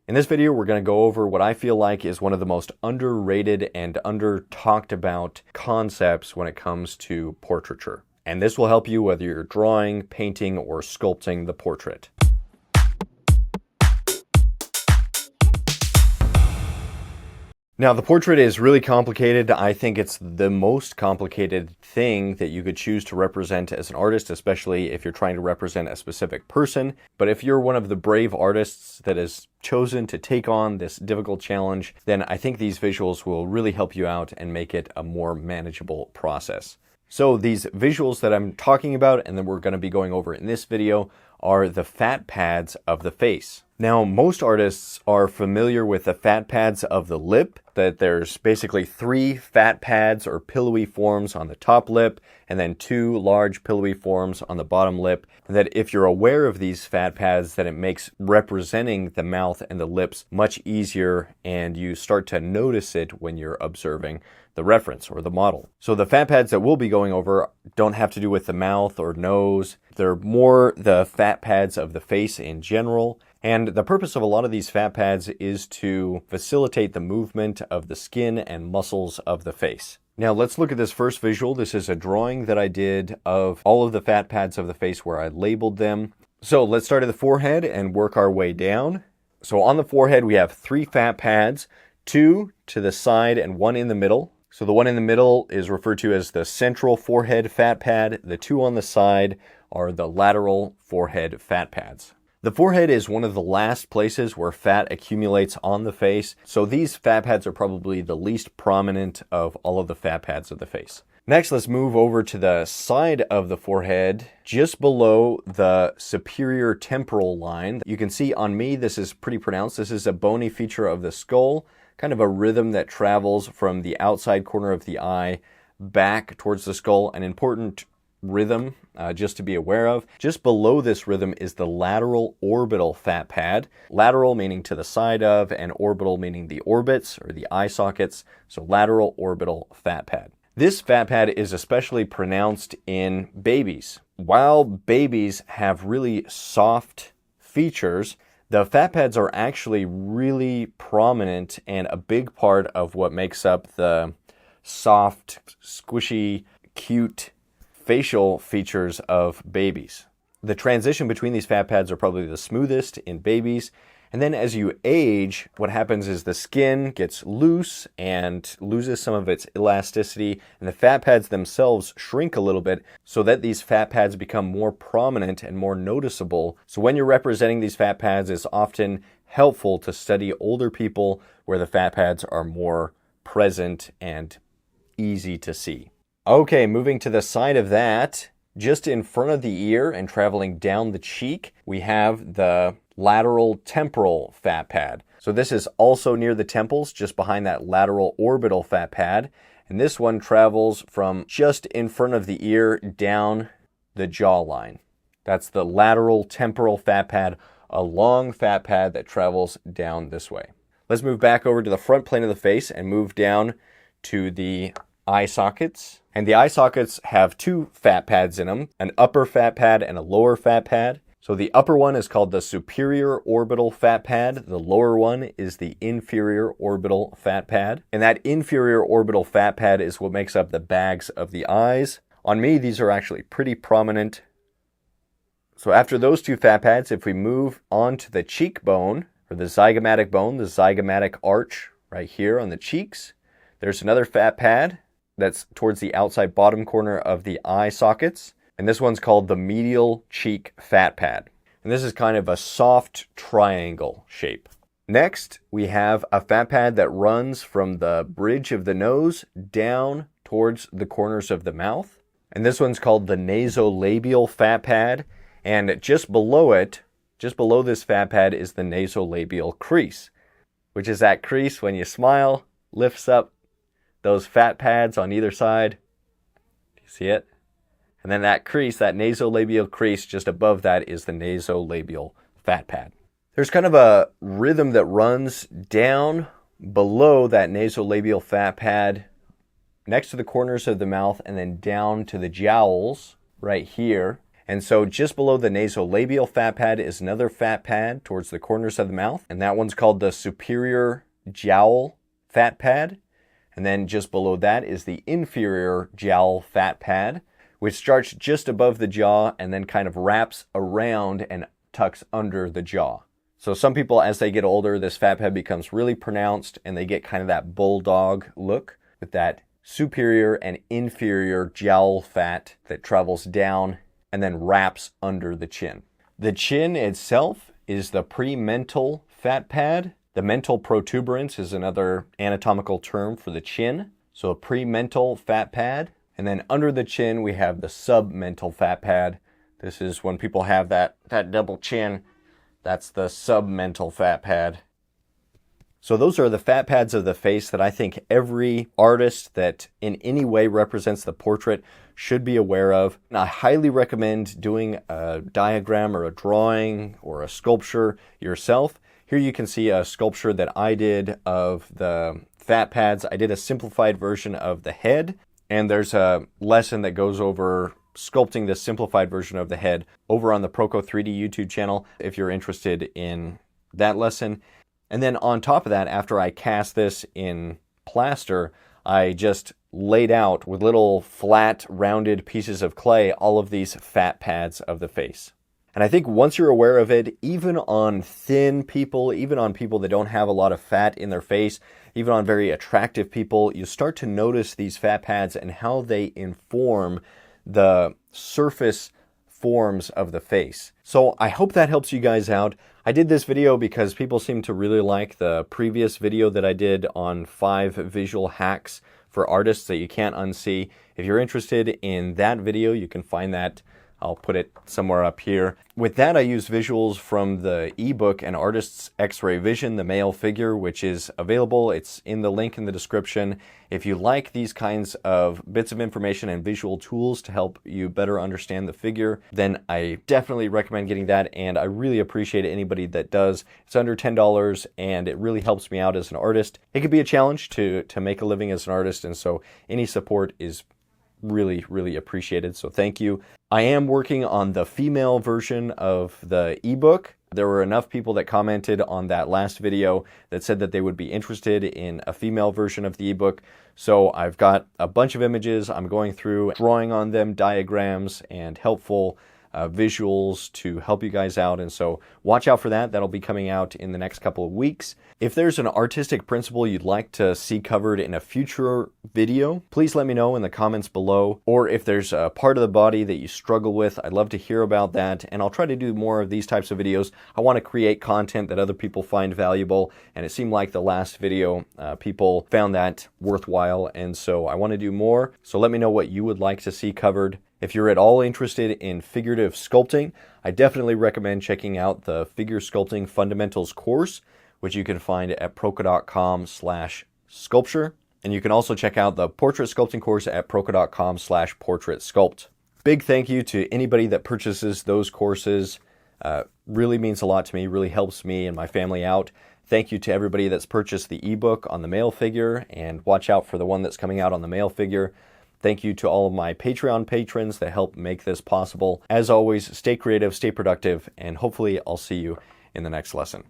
In this video, we're going to go over what I feel like is one of the most underrated and under-talked about concepts when it comes to portraiture. And this will help you whether you're drawing, painting, or sculpting the portrait. Now, the portrait is really complicated. I think it's the most complicated thing that you could choose to represent as an artist, especially if you're trying to represent a specific person. But if you're one of the brave artists that has chosen to take on this difficult challenge, then I think these visuals will really help you out and make it a more manageable process. So these visuals that I'm talking about and that we're going to be going over in this video are the fat pads of the face. Now, most artists are familiar with the fat pads of the lip, that there's basically 3 fat pads or pillowy forms on the top lip, and then 2 large pillowy forms on the bottom lip. And that if you're aware of these fat pads, then it makes representing the mouth and the lips much easier, and you start to notice it when you're observing the reference or the model. So the fat pads that we'll be going over don't have to do with the mouth or nose. They're more the fat pads of the face in general. And the purpose of a lot of these fat pads is to facilitate the movement of the skin and muscles of the face. Now let's look at this first visual. This is a drawing that I did of all of the fat pads of the face where I labeled them. So let's start at the forehead and work our way down. So on the forehead we have 3 fat pads, 2 to the side and 1 in the middle. So the one in the middle is referred to as the central forehead fat pad. The 2 on the side are the lateral forehead fat pads. The forehead is one of the last places where fat accumulates on the face, so these fat pads are probably the least prominent of all of the fat pads of the face. Next, let's move over to the side of the forehead, just below the superior temporal line. You can see on me, this is pretty pronounced. This is a bony feature of the skull, kind of a rhythm that travels from the outside corner of the eye back towards the skull, an important rhythm just to be aware of. Just below this rhythm is the lateral orbital fat pad. Lateral meaning to the side of, and orbital meaning the orbits or the eye sockets. So lateral orbital fat pad. This fat pad is especially pronounced in babies. While babies have really soft features, the fat pads are actually really prominent and a big part of what makes up the soft, squishy, cute facial features of babies. The transition between these fat pads are probably the smoothest in babies. And then as you age, what happens is the skin gets loose and loses some of its elasticity, and the fat pads themselves shrink a little bit so that these fat pads become more prominent and more noticeable. So when you're representing these fat pads, it's often helpful to study older people where the fat pads are more present and easy to see. Okay, moving to the side of that, just in front of the ear and traveling down the cheek, we have the lateral temporal fat pad. So this is also near the temples, just behind that lateral orbital fat pad. And this one travels from just in front of the ear down the jawline. That's the lateral temporal fat pad, a long fat pad that travels down this way. Let's move back over to the front plane of the face and move down to the eye sockets. And the eye sockets have 2 fat pads in them, an upper fat pad and a lower fat pad. So the upper one is called the superior orbital fat pad. The lower one is the inferior orbital fat pad. And that inferior orbital fat pad is what makes up the bags of the eyes. On me, these are actually pretty prominent. So after those 2 fat pads, if we move on to the cheekbone, or the zygomatic bone, the zygomatic arch right here on the cheeks, there's another fat pad that's towards the outside bottom corner of the eye sockets. And this one's called the medial cheek fat pad. And this is kind of a soft triangle shape. Next, we have a fat pad that runs from the bridge of the nose down towards the corners of the mouth. And this one's called the nasolabial fat pad. And just below it, just below this fat pad is the nasolabial crease, which is that crease when you smile, lifts up those fat pads on either side. You see it? And then that crease, that nasolabial crease just above that is the nasolabial fat pad. There's kind of a rhythm that runs down below that nasolabial fat pad next to the corners of the mouth and then down to the jowls right here. And so just below the nasolabial fat pad is another fat pad towards the corners of the mouth. And that one's called the superior jowl fat pad. And then just below that is the inferior jowl fat pad, which starts just above the jaw and then kind of wraps around and tucks under the jaw. So some people, as they get older, this fat pad becomes really pronounced and they get kind of that bulldog look with that superior and inferior jowl fat that travels down and then wraps under the chin. The chin itself is the premental fat pad. The mental protuberance is another anatomical term for the chin. So a premental fat pad. And then under the chin, we have the submental fat pad. This is when people have that double chin. That's the submental fat pad. So those are the fat pads of the face that I think every artist that in any way represents the portrait should be aware of. And I highly recommend doing a diagram or a drawing or a sculpture yourself. Here you can see a sculpture that I did of the fat pads. I did a simplified version of the head, and there's a lesson that goes over sculpting this simplified version of the head over on the Proco 3D YouTube channel if you're interested in that lesson. And then on top of that, after I cast this in plaster, I just laid out with little flat, rounded pieces of clay all of these fat pads of the face. And I think once you're aware of it, even on thin people, even on people that don't have a lot of fat in their face, even on very attractive people, you start to notice these fat pads and how they inform the surface forms of the face. So I hope that helps you guys out. I did this video because people seem to really like the previous video that I did on 5 visual hacks for artists that you can't unsee. If you're interested in that video, you can find that. I'll put it somewhere up here. With that, I used visuals from the ebook An Artist's X-Ray Vision, the male figure, which is available. It's in the link in the description. If you like these kinds of bits of information and visual tools to help you better understand the figure, then I definitely recommend getting that, and I really appreciate anybody that does. It's under $10, and it really helps me out as an artist. It could be a challenge to make a living as an artist, and so any support is really, really appreciated, so thank you. I am working on the female version of the ebook. There were enough people that commented on that last video that said that they would be interested in a female version of the ebook. So I've got a bunch of images. I'm going through, drawing on them, diagrams and helpful visuals to help you guys out. And so watch out for that. That'll be coming out in the next couple of weeks. If there's an artistic principle you'd like to see covered in a future video, please let me know in the comments below. Or if there's a part of the body that you struggle with, I'd love to hear about that. And I'll try to do more of these types of videos. I want to create content that other people find valuable. And it seemed like the last video, people found that worthwhile. And so I want to do more. So let me know what you would like to see covered. If you're at all interested in figurative sculpting, I definitely recommend checking out the Figure Sculpting Fundamentals course, which you can find at proco.com/sculpture. And you can also check out the Portrait Sculpting course at proco.com/portraitsculpt. Big thank you to anybody that purchases those courses. Really means a lot to me, really helps me and my family out. Thank you to everybody that's purchased the ebook on the male figure, and watch out for the one that's coming out on the male figure. Thank you to all of my Patreon patrons that help make this possible. As always, stay creative, stay productive, and hopefully I'll see you in the next lesson.